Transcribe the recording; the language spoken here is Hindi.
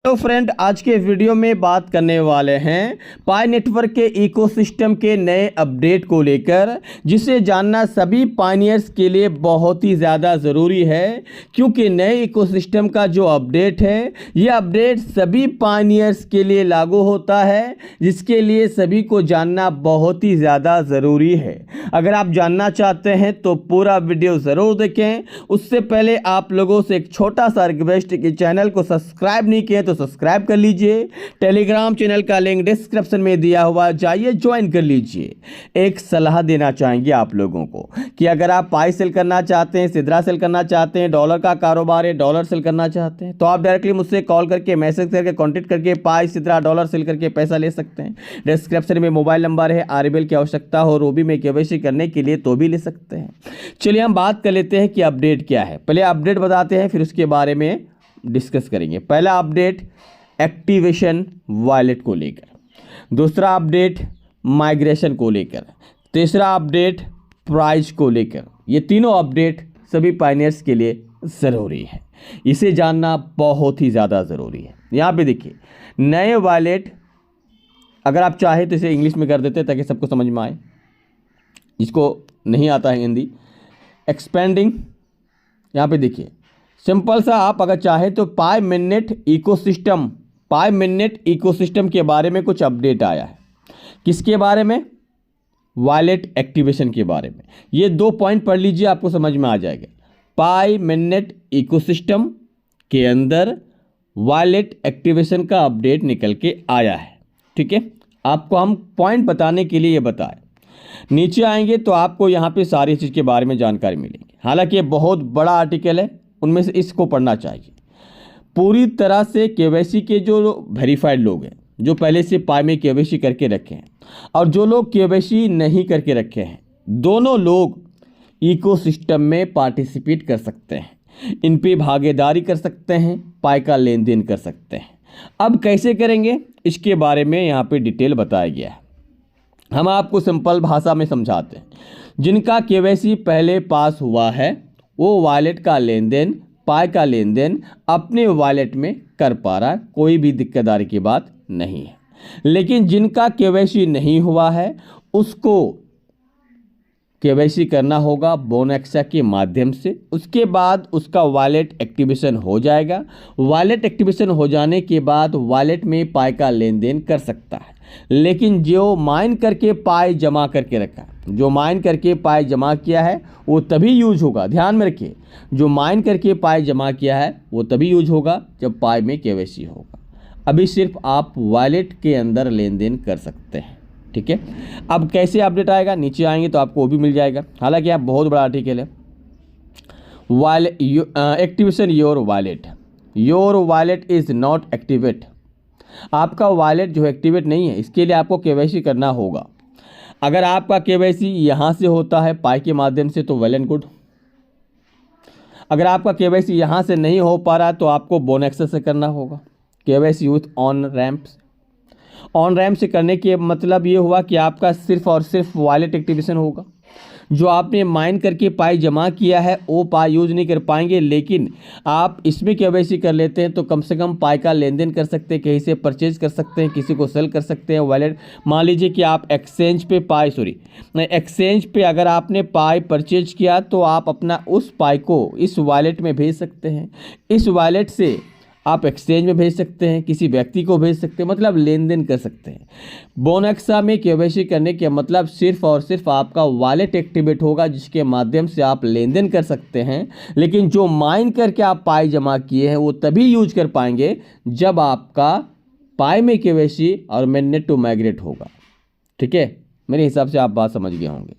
तो फ्रेंड, आज के वीडियो में बात करने वाले हैं पाई नेटवर्क के इकोसिस्टम के नए अपडेट को लेकर, जिसे जानना सभी पायनियर्स के लिए बहुत ही ज़्यादा ज़रूरी है, क्योंकि नए इकोसिस्टम का जो अपडेट है यह अपडेट सभी पायनियर्स के लिए लागू होता है, जिसके लिए सभी को जानना बहुत ही ज़्यादा ज़रूरी है। अगर आप जानना चाहते हैं तो पूरा वीडियो ज़रूर देखें। उससे पहले आप लोगों से एक छोटा सा रिक्वेस्ट कि चैनल को सब्सक्राइब नहीं किए तो सब्सक्राइब कर लीजिए। टेलीग्राम चैनल का लिंक डिस्क्रिप्शन में दिया हुआ, जाइए ज्वाइन कर लीजिए। एक सलाह देना चाहेंगे आप लोगों को कि अगर आप पाई सेल करना चाहते हैं, सिद्रा सेल करना चाहते हैं, डॉलर का कारोबार है, डॉलर सेल करना चाहते हैं, तो आप डायरेक्टली मुझसे कॉल करके, मैसेज करके, कॉन्टेक्ट करके पाई, सिद्रा, डॉलर सेल करके पैसा ले सकते हैं। डिस्क्रिप्शन में मोबाइल नंबर है। आरबीएल की आवश्यकता हो रूबी में केवाईसी करने के लिए तो भी ले सकते हैं। चलिए हम बात कर लेते हैं कि अपडेट क्या है। पहले अपडेट बताते हैं, फिर उसके बारे में डिस्कस करेंगे। पहला अपडेट एक्टिवेशन वॉलेट को लेकर, दूसरा अपडेट माइग्रेशन को लेकर, तीसरा अपडेट प्राइस को लेकर। ये तीनों अपडेट सभी पायनियर्स के लिए ज़रूरी है, इसे जानना बहुत ही ज़्यादा ज़रूरी है। यहाँ पे देखिए, नए वॉलेट, अगर आप चाहें तो इसे इंग्लिश में कर देते हैं ताकि सबको समझ में आए, इसको नहीं आता है हिंदी। एक्सपेंडिंग, यहाँ पे देखिए सिंपल सा, आप अगर चाहें तो पाई मिनट इकोसिस्टम के बारे में कुछ अपडेट आया है। किसके बारे में? वॉलेट एक्टिवेशन के बारे में। ये 2 पॉइंट पढ़ लीजिए, आपको समझ में आ जाएगा। पाई मिनट इकोसिस्टम के अंदर वॉलेट एक्टिवेशन का अपडेट निकल के आया है। ठीक है, आपको हम पॉइंट बताने के लिए ये बताएं। नीचे आएंगे तो आपको यहाँ पे सारी चीज़ के बारे में जानकारी मिलेगी। हालांकि ये बहुत बड़ा आर्टिकल है, उनमें से इसको पढ़ना चाहिए। पूरी तरह से केवाईसी के जो वेरीफाइड लोग हैं, जो पहले से पाई में केवाईसी करके रखे हैं, और जो लोग केवाईसी नहीं करके रखे हैं, दोनों लोग इकोसिस्टम में पार्टिसिपेट कर सकते हैं। इन पे भागीदारी कर सकते हैं, पाई का लेन देन कर सकते हैं। अब कैसे करेंगे, इसके बारे में यहाँ पे डिटेल बताया गया है। हम आपको सिंपल भाषा में समझाते हैं। जिनका केवाईसी पहले पास हुआ है वो वॉलेट का लेन देन, पाई का लेन देन अपने वॉलेट में कर पा रहा है, कोई भी दिक्कतदारी की बात नहीं है। लेकिन जिनका केवाईसी नहीं हुआ है उसको केवाईसी करना होगा बोनएक्सा के माध्यम से। उसके बाद उसका वॉलेट एक्टिवेशन हो जाएगा। वॉलेट एक्टिवेशन हो जाने के बाद वॉलेट में पाई का लेन देन कर सकता है। लेकिन जो माइन करके पाई जमा करके रखा है, जो माइन करके पाई जमा किया है वो तभी यूज होगा। ध्यान में रखिए, जो माइन करके पाई जमा किया है वो तभी यूज होगा जब पाई में केवाईसी होगा। अभी सिर्फ आप वॉलेट के अंदर लेन देन कर सकते हैं। ठीक है, अब कैसे अपडेट आएगा, नीचे आएंगे तो आपको वो भी मिल जाएगा। हालांकि आप बहुत बड़ा आर्टिकल है। Activation your wallet is not activate. आपका वॉलेट जो एक्टिवेट नहीं है, इसके लिए आपको केवाईसी करना होगा। अगर आपका केवाईसी यहाँ से होता है पाई के माध्यम से तो वेल एंड गुड। अगर आपका केवाईसी यहाँ से नहीं हो पा रहा तो आपको बोनएक्सा से करना होगा। केवाईसी विथ ऑन रैम्प से करने के मतलब ये हुआ कि आपका सिर्फ और सिर्फ वॉलेट एक्टिवेशन होगा। जो आपने माइन करके पाई जमा किया है वो पाई यूज नहीं कर पाएंगे। लेकिन आप इसमें केवाईसी कर लेते हैं तो कम से कम पाई का लेन देन कर सकते हैं, कहीं से परचेज कर सकते हैं, किसी को सेल कर सकते हैं। वॉलेट, मान लीजिए कि आप एक्सचेंज पे अगर आपने पाई परचेज किया तो आप अपना उस पाई को इस वॉलेट में भेज सकते हैं। इस वॉलेट से आप एक्सचेंज में भेज सकते हैं, किसी व्यक्ति को भेज सकते हैं, मतलब लेन देन कर सकते हैं। बोनएक्सा में केवाईसी करने के मतलब सिर्फ और सिर्फ आपका वॉलेट एक्टिवेट होगा, जिसके माध्यम से आप लेन देन कर सकते हैं। लेकिन जो माइन करके आप पाई जमा किए हैं वो तभी यूज कर पाएंगे जब आपका पाई में केवाईसी और मिनट टू माइग्रेट होगा। ठीक है, मेरे हिसाब से आप बात समझ गए होंगे।